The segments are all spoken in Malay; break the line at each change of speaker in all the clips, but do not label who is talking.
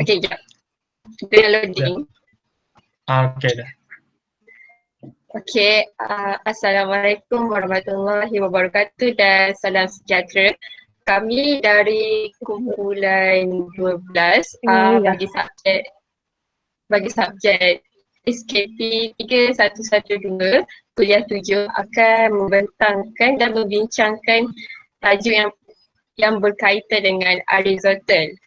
Okay, jap. Kita loading.
Okay dah.
Okay, Assalamualaikum warahmatullahi wabarakatuh dan salam sejahtera. Kami dari kumpulan 12 bagi subjek SKP 3112 kuliah 7 akan membentangkan dan membincangkan tajuk yang berkaitan dengan Aristotle.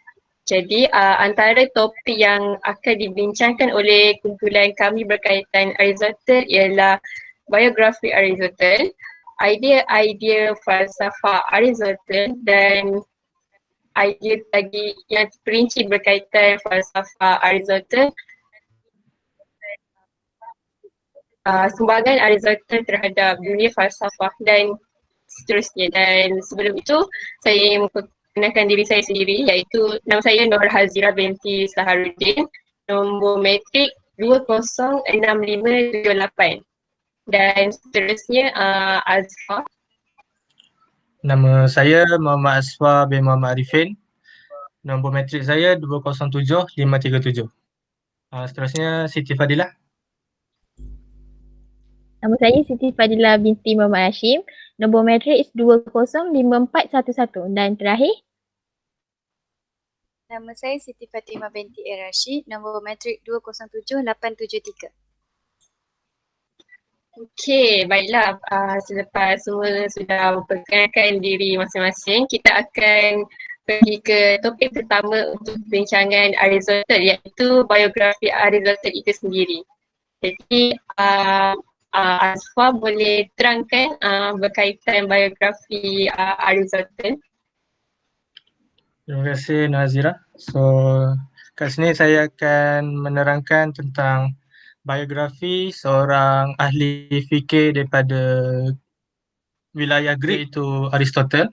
Jadi antara topik yang akan dibincangkan oleh kumpulan kami berkaitan Aristotle ialah biografi Aristotle, idea-idea falsafah Aristotle dan idea lagi yang terperinci berkaitan falsafah Aristotle, sumbangan Aristotle terhadap dunia falsafah dan seterusnya. Dan sebelum itu saya ingin memperkenalkan diri saya sendiri, iaitu nama saya Nur Hazira binti Saharuddin, nombor metrik 206578 dan seterusnya Azfar.
Nama saya Muhammad Asfar bin Muhammad Arifin. Nombor metrik saya 207537. Seterusnya Siti Fadilah.
Nama saya Siti Fadilah binti Muhammad Hashim. Nombor matrik is 205411 dan terakhir.
Nama saya Siti Fatimah binti Rashid. Nombor matrik 207873.
Okey, baiklah. Selepas semua sudah memperkenalkan diri masing-masing, kita akan pergi ke topik pertama untuk perbincangan Aristotle, iaitu biografi Aristotle itu sendiri. Jadi Azfar boleh terangkan berkaitan biografi Aristotle.
Terima kasih Nazira. So, kat sini saya akan menerangkan tentang biografi seorang ahli fikir daripada wilayah Greek, iaitu Aristotle.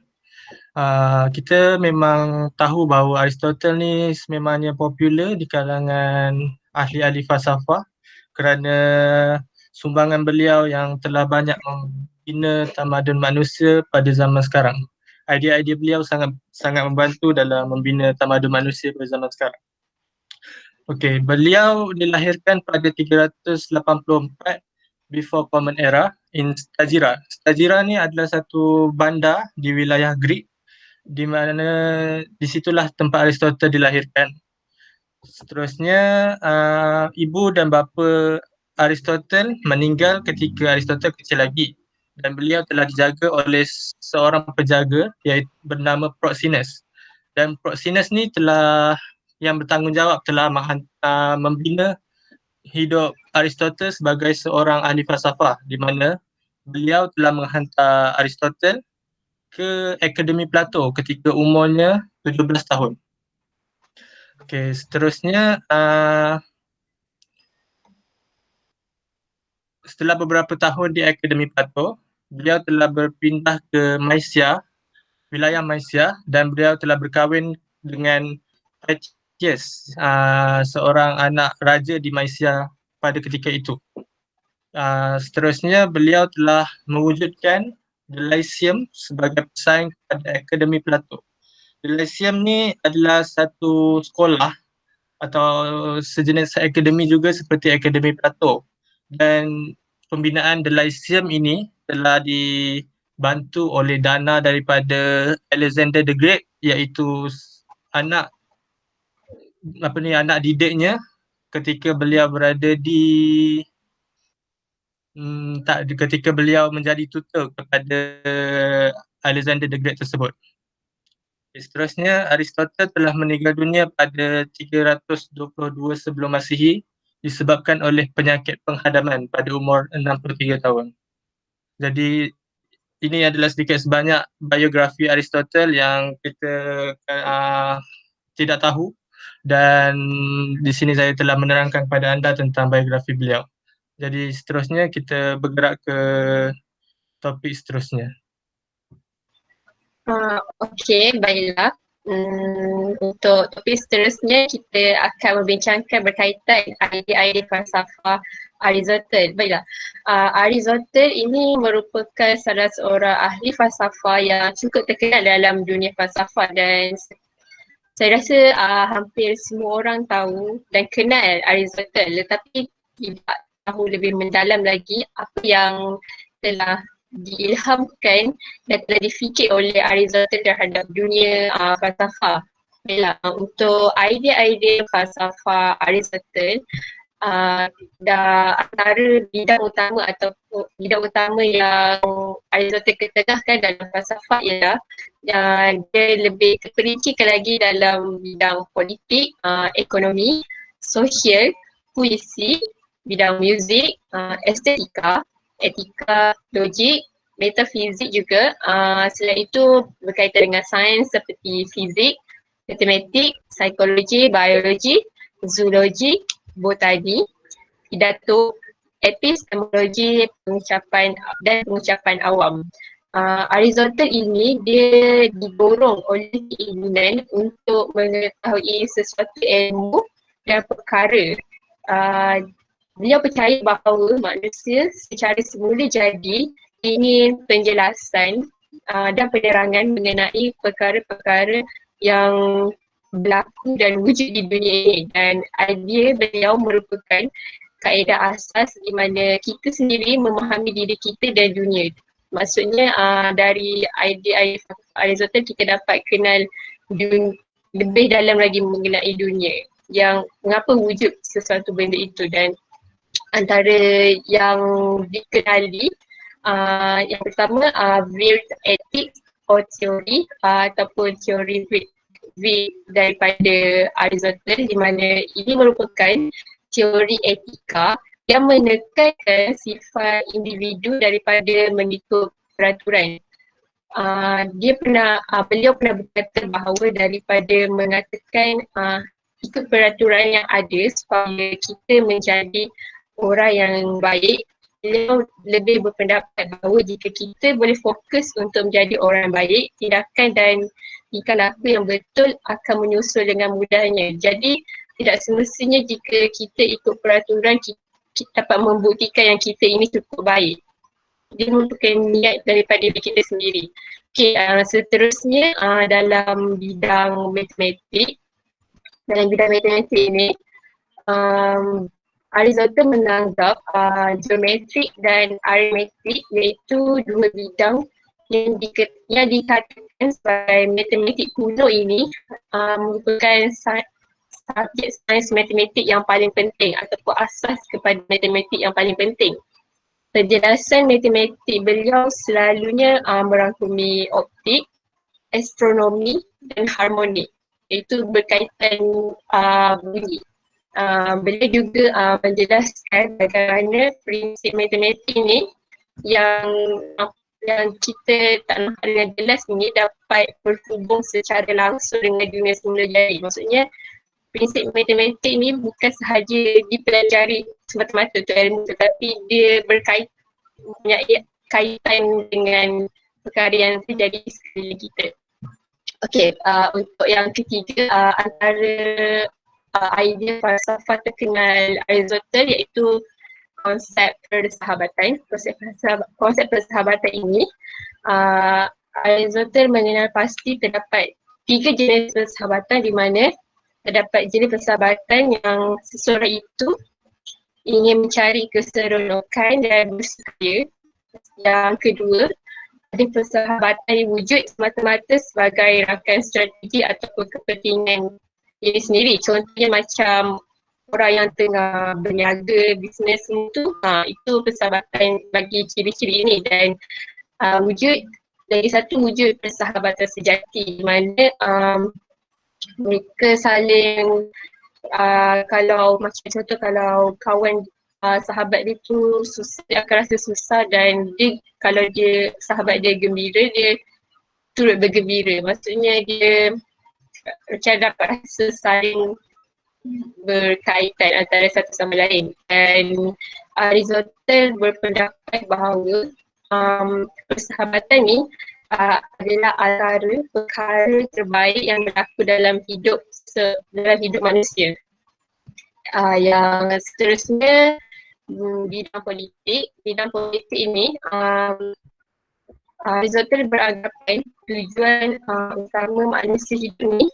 Kita memang tahu bahawa Aristotle ni sememangnya popular di kalangan ahli-ahli falsafah kerana sumbangan beliau yang telah banyak membina tamadun manusia pada zaman sekarang. Idea-idea beliau sangat membantu dalam membina tamadun manusia pada zaman sekarang. Okey, beliau dilahirkan pada 384 before Common Era in Stagira. Stagira ni adalah satu bandar di wilayah Greek di mana di situlah tempat Aristotle dilahirkan. Seterusnya ibu dan bapa Aristotle meninggal ketika Aristotle kecil lagi dan beliau telah dijaga oleh seorang penjaga iaitu bernama Proxenus. Dan Proxenus ni yang bertanggungjawab telah membina hidup Aristotle sebagai seorang ahli falsafah, di mana beliau telah menghantar Aristotle ke Akademi Plato ketika umurnya 17 tahun. Okey, seterusnya setelah beberapa tahun di Akademi Plato, beliau telah berpindah ke Mysia, wilayah Mysia, dan beliau telah berkahwin dengan Critias, seorang anak raja di Mysia pada ketika itu. Seterusnya beliau telah mewujudkan The Lyceum sebagai pesaing pada Akademi Plato. The Lyceum ni adalah satu sekolah atau sejenis akademi juga seperti Akademi Plato, dan pembinaan The Lyceum ini telah dibantu oleh dana daripada Alexander the Great, iaitu anak didiknya ketika beliau berada ketika beliau menjadi tutor kepada Alexander the Great tersebut. Seterusnya, Aristotle telah meninggal dunia pada 322 sebelum Masihi disebabkan oleh penyakit penghadaman pada umur 63 tahun. Jadi ini adalah sedikit sebanyak biografi Aristotle yang kita tidak tahu, dan di sini saya telah menerangkan kepada anda tentang biografi beliau. Jadi seterusnya kita bergerak ke topik seterusnya.
Okey, baiklah. Untuk topik seterusnya kita akan membincangkan berkaitan idea-idea falsafah Aristotle. Baiklah, Aristotle ini merupakan salah seorang ahli falsafah yang cukup terkenal dalam dunia falsafah, dan Saya rasa hampir semua orang tahu dan kenal Aristotle, tetapi tidak tahu lebih mendalam lagi apa yang telah diilhamkan dan telah difikir oleh Aristotle terhadap dunia falsafah. Baiklah, untuk idea-idea falsafah Aristotle, antara bidang utama atau bidang utama yang Aristotle ketengahkan dalam falsafah ialah dia lebih terperincikan lagi dalam bidang politik, ekonomi, sosial, puisi, bidang muzik, estetika, etika, logik, metafizik juga. Selain itu berkaitan dengan sains seperti fizik, matematik, psikologi, biologi, zoologi, botani, pidato, epistemologi, pengucapan awam. Aristotle ini dia didorong oleh keinginan untuk mengetahui sesuatu ilmu dan perkara. Beliau percaya bahawa manusia secara semula jadi ingin penjelasan dan penerangan mengenai perkara-perkara yang berlaku dan wujud di dunia ini, dan idea beliau merupakan kaedah asas di mana kita sendiri memahami diri kita dan dunia. Maksudnya dari idea Aristotle kita dapat kenal lebih dalam lagi mengenai dunia, yang mengapa wujud sesuatu benda itu. Dan antara yang dikenali yang pertama weird ethics or teori ataupun teori daripada Aristotle, di mana ini merupakan teori etika yang menekankan sifat individu daripada mengikut peraturan. Beliau pernah berkata bahawa daripada mengatakan ikut peraturan yang ada supaya kita menjadi orang yang baik, beliau lebih berpendapat bahawa jika kita boleh fokus untuk menjadi orang baik, tindakan dan tingkah laku yang betul akan menyusul dengan mudahnya. Jadi tidak semestinya jika kita ikut peraturan kita dapat membuktikan yang kita ini cukup baik. Dia merupakan niat daripada diri kita sendiri. Okay, seterusnya dalam bidang matematik. Dalam bidang matematik ini, Aristotle menganggap geometrik dan arithmetik iaitu dua bidang yang dikatakan sebagai matematik kuno ini merupakan subjek sains matematik yang paling penting ataupun asas kepada matematik yang paling penting. Penjelasan matematik beliau selalunya merangkumi optik, astronomi dan harmonik, iaitu berkaitan bunyi. Beliau juga menjelaskan bagaimana prinsip matematik ini yang kita tak nampak dengan jelas ini dapat berhubung secara langsung dengan dunia semula jadi. Maksudnya prinsip matematik ini bukan sahaja dipelajari semata-mata untuk ilmu, tetapi dia kaitan dengan perkara yang terjadi di sekeliling kita. Okey, untuk yang ketiga, antara idea falsafah terkenal Aristotle iaitu konsep persahabatan. Konsep persahabatan ini Aristotle mengenal pasti terdapat 3 jenis persahabatan, di mana terdapat jenis persahabatan yang seseorang itu ingin mencari keseronokan dan bersedia. Yang kedua, ada persahabatan yang wujud semata-mata sebagai rakan strategi ataupun kepentingan diri sendiri. Contohnya macam orang yang tengah berniaga, bisnes itu persahabatan bagi ciri-ciri ini. Dan lagi satu wujud persahabatan sejati, di mana mereka saling kalau macam contoh kalau kawan sahabat dia tu susah, dia akan rasa susah, dan kalau sahabat dia gembira, dia turut bergembira. Maksudnya dia macam dapat rasa saling berkaitan antara satu sama lain. Dan Aristotle berpendapat bahawa persahabatan ni adalah antara perkara terbaik yang berlaku dalam hidup manusia. Yang seterusnya bidang politik. Bidang politik ini Aristotle beranggapan tujuan utama manusia hidup ni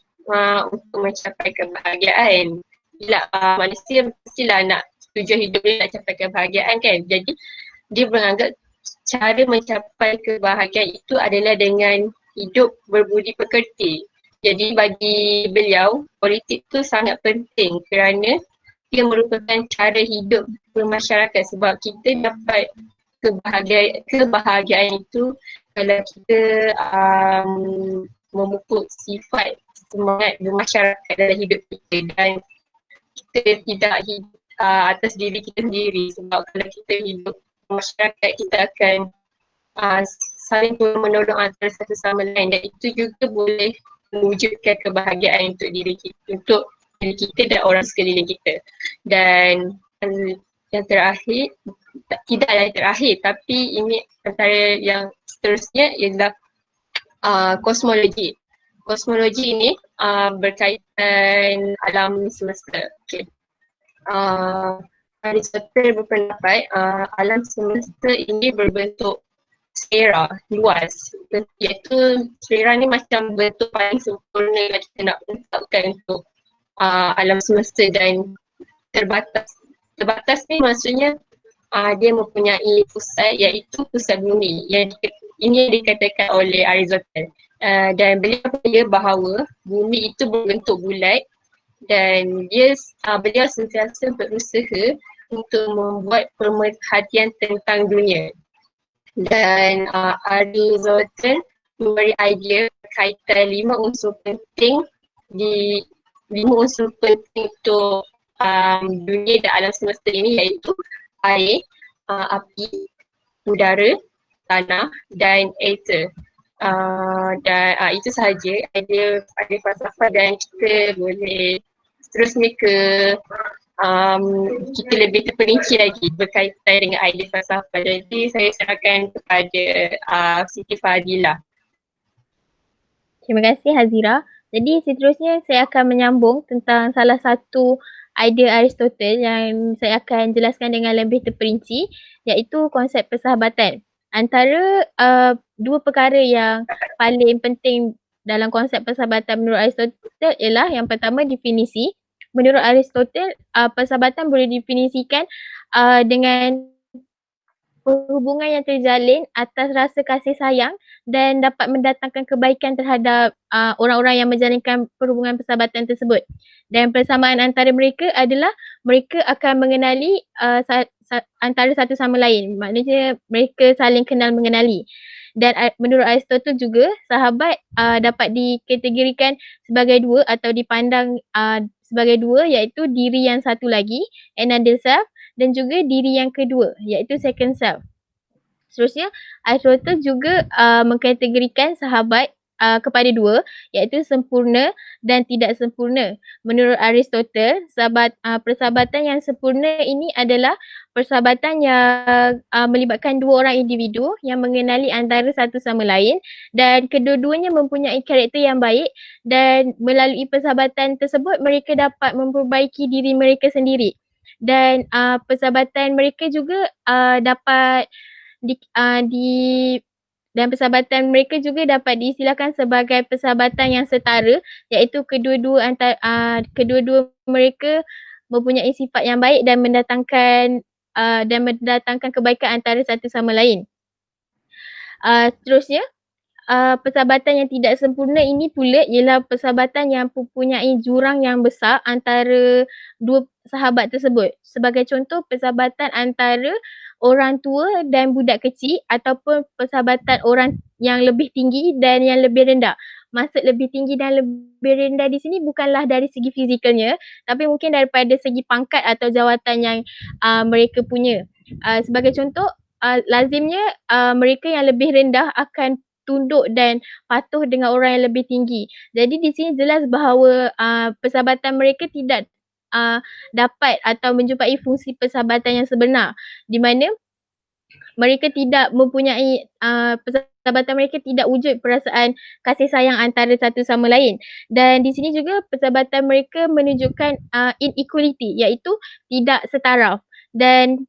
untuk mencapai kebahagiaan. Bila manusia mestilah nak tujuan hidup dia nak capai kebahagiaan kan. Jadi dia menganggap cara mencapai kebahagiaan itu adalah dengan hidup berbudi pekerti. Jadi bagi beliau, politik tu sangat penting kerana ia merupakan cara hidup bermasyarakat sebab kita dapat kebahagiaan itu kalau kita memupuk sifat semangat bermasyarakat dalam hidup kita dan kita tidak hidup atas diri kita sendiri sebab kalau kita hidup masyarakat kita akan saling menolong antara satu sama lain dan itu juga boleh mewujudkan kebahagiaan untuk diri kita dan orang sekeliling kita. Dan yang terakhir, tidak yang terakhir tapi ini antara yang seterusnya ialah kosmologi. Kosmologi ini berkaitan alam semesta. Okay. Aristotle berpendapat alam semesta ini berbentuk sfera luas, iaitu sfera ni macam bentuk paling sempurna yang kita nak letakkan untuk alam semesta dan terbatas. Terbatas ni maksudnya dia mempunyai pusat iaitu pusat bumi yang ini dikatakan oleh Aristotle dan beliau percaya bahawa bumi itu berbentuk bulat dan beliau sentiasa berusaha untuk membuat pemerhatian tentang dunia. Dan Aristotle memberi idea berkaitan 5 unsur penting untuk dunia dan alam semesta ini iaitu air, api, udara, tanah dan ether. Dan itu sahaja idea falsafah dan kita boleh seterusnya ke kita lebih terperinci lagi berkaitan dengan idea falsafah. Jadi saya serahkan kepada Siti Fadilah.
Terima kasih Hazira. Jadi seterusnya saya akan menyambung tentang salah satu idea Aristotle yang saya akan jelaskan dengan lebih terperinci iaitu konsep persahabatan. Antara dua perkara yang paling penting dalam konsep persahabatan menurut Aristotle ialah yang pertama definisi. Menurut Aristotle, persahabatan boleh definisikan dengan hubungan yang terjalin atas rasa kasih sayang dan dapat mendatangkan kebaikan terhadap orang-orang yang menjalinkan perhubungan persahabatan tersebut. Dan persamaan antara mereka adalah mereka akan mengenali antara satu sama lain. Maknanya mereka saling kenal mengenali. Dan menurut Aristotle juga, sahabat dapat dikategorikan sebagai dua atau dipandang sebagai dua iaitu diri yang satu lagi, another self, dan juga diri yang kedua iaitu second self. Seterusnya, Aristotle juga mengkategorikan sahabat kepada dua iaitu sempurna dan tidak sempurna. Menurut Aristotle, persahabatan yang sempurna ini adalah persahabatan yang melibatkan dua orang individu yang mengenali antara satu sama lain dan kedua-duanya mempunyai karakter yang baik dan melalui persahabatan tersebut mereka dapat memperbaiki diri mereka sendiri. Dan persahabatan mereka juga dapat dan persahabatan mereka juga dapat diistilahkan sebagai persahabatan yang setara iaitu kedua-dua mereka mempunyai sifat yang baik dan mendatangkan kebaikan antara satu sama lain. Seterusnya, persahabatan yang tidak sempurna ini pula ialah persahabatan yang mempunyai jurang yang besar antara dua sahabat tersebut. Sebagai contoh, persahabatan antara orang tua dan budak kecil ataupun persahabatan orang yang lebih tinggi dan yang lebih rendah. Maksud lebih tinggi dan lebih rendah di sini bukanlah dari segi fizikalnya tapi mungkin daripada segi pangkat atau jawatan yang mereka punya. Sebagai contoh, lazimnya mereka yang lebih rendah akan tunduk dan patuh dengan orang yang lebih tinggi. Jadi di sini jelas bahawa persahabatan mereka tidak dapat atau menjumpai fungsi persahabatan yang sebenar di mana mereka tidak mempunyai persahabatan mereka tidak wujud perasaan kasih sayang antara satu sama lain. Dan di sini juga persahabatan mereka menunjukkan inequality iaitu tidak setaraf. Dan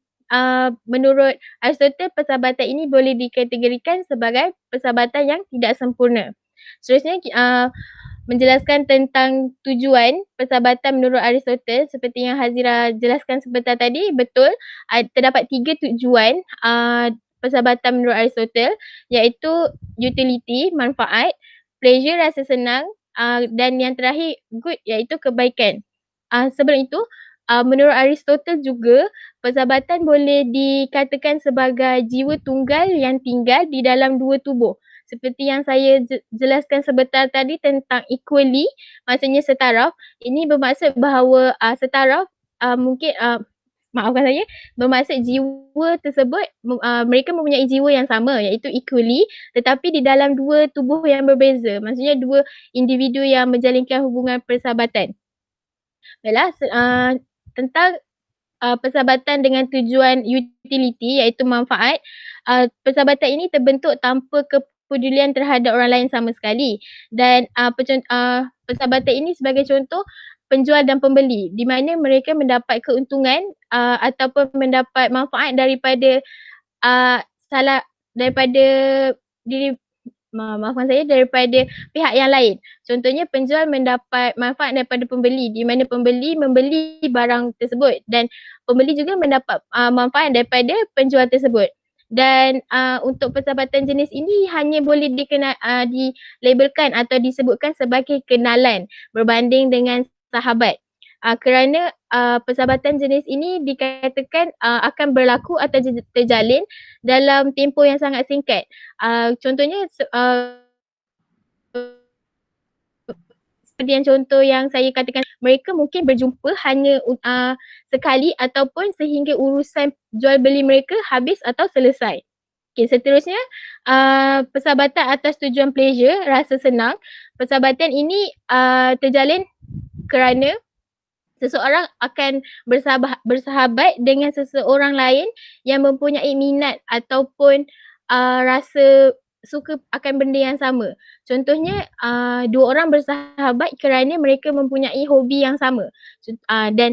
menurut Aristotle, persahabatan ini boleh dikategorikan sebagai persahabatan yang tidak sempurna. Seterusnya, menjelaskan tentang tujuan persahabatan menurut Aristotle seperti yang Hazira jelaskan sebentar tadi, betul. Terdapat 3 tujuan persahabatan menurut Aristotle, iaitu utility, manfaat, pleasure, rasa senang, dan yang terakhir good, iaitu kebaikan. Sebelum itu, menurut Aristotle juga persahabatan boleh dikatakan sebagai jiwa tunggal yang tinggal di dalam dua tubuh. Seperti yang saya jelaskan sebentar tadi tentang equally, maksudnya setaraf. Ini bermaksud bahawa setaraf mungkin maafkan saya, bermaksud jiwa tersebut mereka mempunyai jiwa yang sama iaitu equally, tetapi di dalam dua tubuh yang berbeza. Maksudnya dua individu yang menjalinkan hubungan persahabatan. Baiklah, tentang persahabatan dengan tujuan utility iaitu manfaat. Persahabatan ini terbentuk tanpa kepedulian terhadap orang lain sama sekali, dan persahabatan ini sebagai contoh penjual dan pembeli di mana mereka mendapat keuntungan ataupun mendapat manfaat daripada daripada diri maafkan saya, daripada pihak yang lain. Contohnya penjual mendapat manfaat daripada pembeli di mana pembeli membeli barang tersebut dan pembeli juga mendapat manfaat daripada penjual tersebut. Dan untuk persahabatan jenis ini hanya boleh dilabelkan atau disebutkan sebagai kenalan berbanding dengan sahabat. Kerana persahabatan jenis ini dikatakan akan berlaku atau terjalin dalam tempoh yang sangat singkat. Contohnya seperti yang contoh yang saya katakan, mereka mungkin berjumpa hanya sekali ataupun sehingga urusan jual beli mereka habis atau selesai. Okay, seterusnya persahabatan atas tujuan pleasure, rasa senang. Persahabatan ini terjalin kerana seseorang akan bersahabat dengan seseorang lain yang mempunyai minat ataupun rasa suka akan benda yang sama. Contohnya dua orang bersahabat kerana mereka mempunyai hobi yang sama. Dan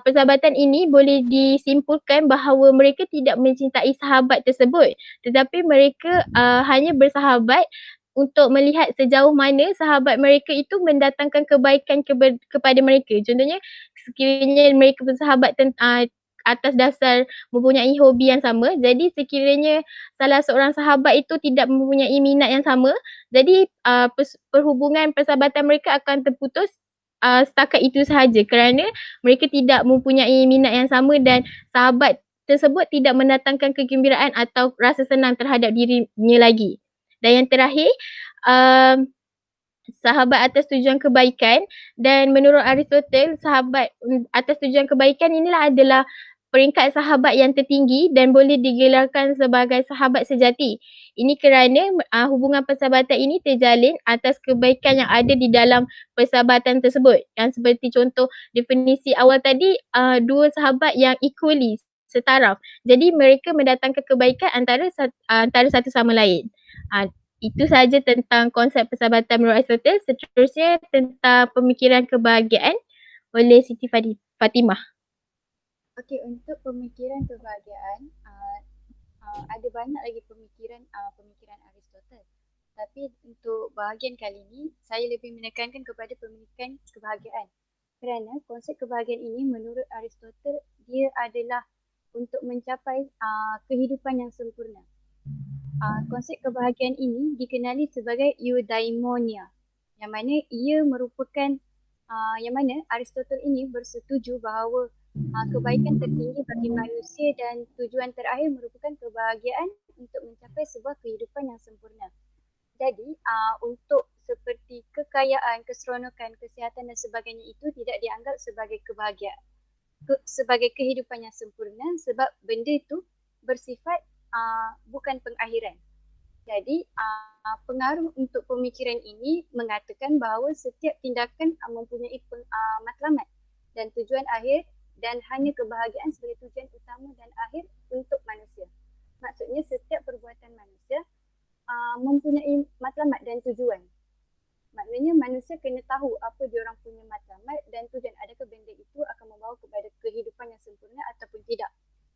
persahabatan ini boleh disimpulkan bahawa mereka tidak mencintai sahabat tersebut, tetapi mereka hanya bersahabat untuk melihat sejauh mana sahabat mereka itu mendatangkan kebaikan kepada mereka. Contohnya sekiranya mereka bersahabat atas dasar mempunyai hobi yang sama, jadi sekiranya salah seorang sahabat itu tidak mempunyai minat yang sama, jadi perhubungan persahabatan mereka akan terputus setakat itu sahaja kerana mereka tidak mempunyai minat yang sama dan sahabat tersebut tidak mendatangkan kegembiraan atau rasa senang terhadap dirinya lagi. Dan yang terakhir, sahabat atas tujuan kebaikan. Dan menurut Aristotle, sahabat atas tujuan kebaikan inilah adalah peringkat sahabat yang tertinggi dan boleh digelarkan sebagai sahabat sejati. Ini kerana hubungan persahabatan ini terjalin atas kebaikan yang ada di dalam persahabatan tersebut. Yang seperti contoh definisi awal tadi, dua sahabat yang equally, setaraf. Jadi mereka mendatangkan kebaikan antara satu sama lain. Itu sahaja tentang konsep persahabatan menurut Aristotle. Seterusnya tentang pemikiran kebahagiaan oleh Siti Fatimah.
Okey, untuk pemikiran kebahagiaan ada banyak lagi pemikiran Aristotle. Tapi untuk bahagian kali ini saya lebih menekankan kepada pemikiran kebahagiaan. Kerana konsep kebahagiaan ini menurut Aristotle dia adalah untuk mencapai kehidupan yang sempurna. Konsep kebahagiaan ini dikenali sebagai eudaimonia, yang mana ia merupakan yang mana Aristotle ini bersetuju bahawa kebaikan tertinggi bagi manusia dan tujuan terakhir merupakan kebahagiaan untuk mencapai sebuah kehidupan yang sempurna. Jadi untuk seperti kekayaan, keseronokan, kesihatan dan sebagainya itu tidak dianggap sebagai kebahagiaan, sebagai kehidupan yang sempurna sebab benda itu bersifat bukan pengakhiran. Jadi pengaruh untuk pemikiran ini mengatakan bahawa setiap tindakan mempunyai matlamat dan tujuan akhir dan hanya kebahagiaan sebagai tujuan utama dan akhir untuk manusia. Maksudnya setiap perbuatan manusia mempunyai matlamat dan tujuan. Maknanya manusia kena tahu apa diorang punya matlamat dan tujuan, adakah benda itu akan membawa kepada kehidupan yang sempurna ataupun tidak.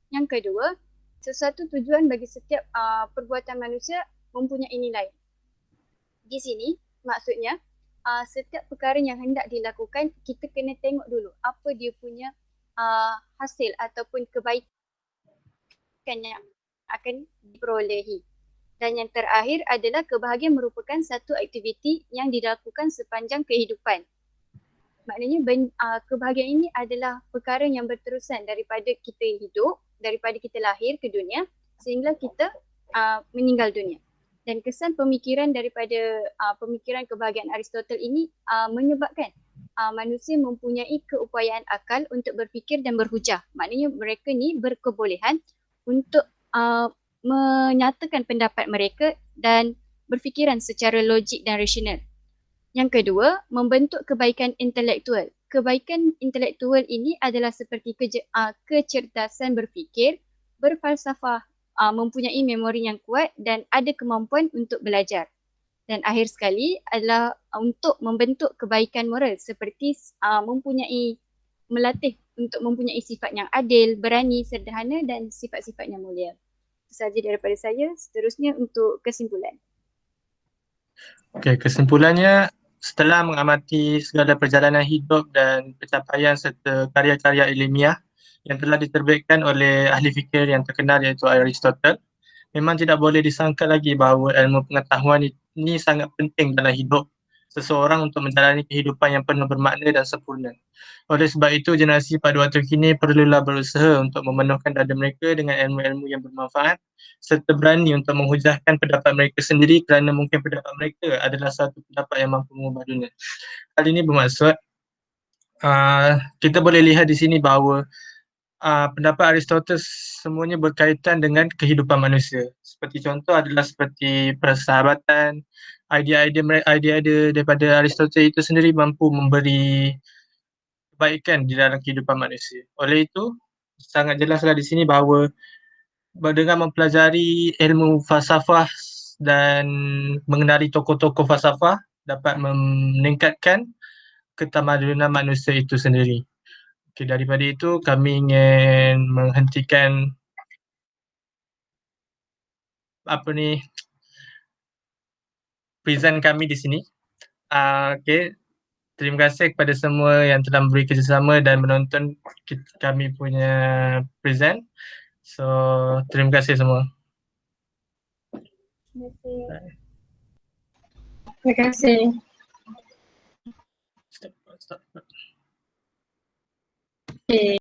Yang kedua, sesuatu tujuan bagi setiap perbuatan manusia mempunyai nilai. Di sini maksudnya setiap perkara yang hendak dilakukan, kita kena tengok dulu apa dia punya hasil ataupun kebaikan yang akan diperolehi. Dan yang terakhir adalah kebahagiaan merupakan satu aktiviti yang dilakukan sepanjang kehidupan. Maknanya kebahagiaan ini adalah perkara yang berterusan daripada kita hidup, daripada kita lahir ke dunia sehingga kita meninggal dunia. Dan kesan pemikiran daripada pemikiran kebahagiaan Aristotle ini menyebabkan manusia mempunyai keupayaan akal untuk berfikir dan berhujah. Maknanya mereka ni berkebolehan untuk menyatakan pendapat mereka dan berfikiran secara logik dan rasional. Yang kedua, membentuk kebaikan intelektual. Kebaikan intelektual ini adalah seperti kecerdasan berfikir, berfalsafah, mempunyai memori yang kuat dan ada kemampuan untuk belajar. Dan akhir sekali adalah untuk membentuk kebaikan moral seperti melatih untuk mempunyai sifat yang adil, berani, sederhana dan sifat-sifat yang mulia. Itu sahaja daripada saya. Seterusnya untuk kesimpulan.
Okey, kesimpulannya setelah mengamati segala perjalanan hidup dan pencapaian serta karya-karya ilmiah yang telah diterbitkan oleh ahli fikir yang terkenal iaitu Aristotle, memang tidak boleh disangka lagi bahawa ilmu pengetahuan ini sangat penting dalam hidup seseorang untuk menjalani kehidupan yang penuh bermakna dan sempurna. Oleh sebab itu, generasi pada waktu kini perlulah berusaha untuk memenuhkan dada mereka dengan ilmu-ilmu yang bermanfaat serta berani untuk menghujahkan pendapat mereka sendiri kerana mungkin pendapat mereka adalah satu pendapat yang mampu mengubah dunia. Hal ini bermaksud kita boleh lihat di sini bahawa pendapat Aristoteles semuanya berkaitan dengan kehidupan manusia. Seperti contoh adalah seperti persahabatan, idea-idea daripada Aristoteles itu sendiri mampu memberi kebaikan di dalam kehidupan manusia. Oleh itu, sangat jelaslah di sini bahawa dengan mempelajari ilmu falsafah dan mengenali tokoh-tokoh falsafah dapat meningkatkan ketamadunan manusia itu sendiri. Okay, daripada itu kami ingin menghentikan present kami di sini. Okay. Terima kasih kepada semua yang telah memberi kerjasama dan menonton kami punya present. So, terima kasih semua.
Terima kasih.
Terima kasih.
Stop.
Okay.